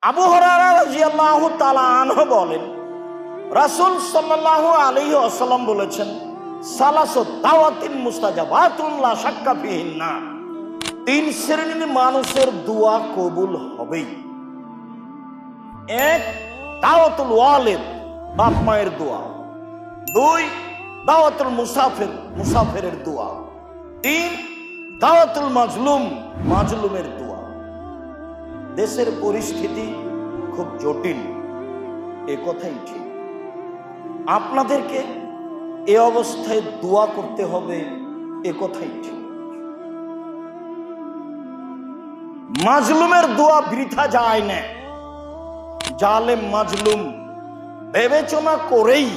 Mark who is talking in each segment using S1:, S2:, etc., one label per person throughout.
S1: আবু হুরায়রা রাদিয়াল্লাহু তাআলা আনহু বলেন, রাসূল সাল্লাল্লাহু আলাইহি ওয়াসাল্লাম বলেছেন, সালাসু দাওয়াতিন মুস্তাজাবাতুন লা শাক্কা ফিহিন্না। তিন শ্রেণীর মানুষের দোয়া কবুল হবেই। এক, দাওয়াতুল ওয়ালিদ, বাপ মায়ের দোয়া। দুই, দাওয়াতুল মুসাফির, মুসাফিরের দোয়া। তিন, দাওয়াতুল মাজলুম, মাজলুমের দোয়া। দেশের পরিস্থিতি খুব জটিল, এ কথাই ঠিক। আপনাদেরকে এ অবস্থায় দোয়া করতে হবে, এ কথাই ঠিক। মাজলুমের দোয়া বৃথা যায় না। জালেম মাজলুম বিবেচনা করেই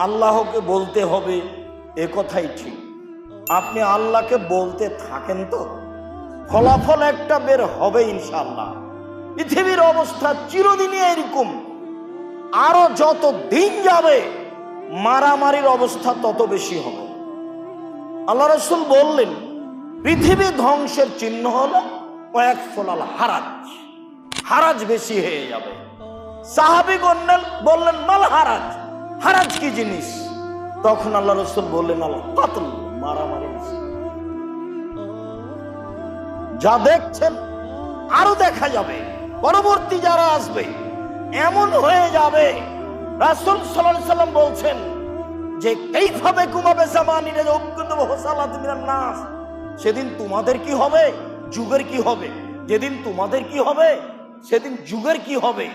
S1: আল্লাহকে বলতে হবে, এ কথাই ঠিক। আপনি আল্লাহকে বলতে থাকেন তো ফলাফল একটা বের হবে ইনশাআল্লাহ। পৃথিবীর অবস্থা চিরদিনই এরকম। আরো যত দিন যাবে মারামারির অবস্থা তত বেশি হবে। আল্লাহ রাসূল বললেন, পৃথিবী ধ্বংসের চিহ্ন হলো ওয়াকফুল হারাজ, হারাজ বেশি হয়ে যাবে। সাহাবীগণ বললেন, মাল হারাজ, হারাজ কি জিনিস? তখন আল্লাহ রাসূল বললেন, আল কাতল, মারামারি। যা দেখছেন আরো দেখা যাবে, পরবর্তী যারা আসবে এমন হয়ে যাবে। রাসূল সাল্লাল্লাহু আলাইহি সাল্লাম বলছেন যে কাইফা বিকুম বিজামানিনা ইয়াকুতুবু হুসালাত মিনান নাস, সেদিন তোমাদের কি হবে, যুগের কি হবে। যেদিন তোমাদের কি হবে সেদিন যুগের কি হবে।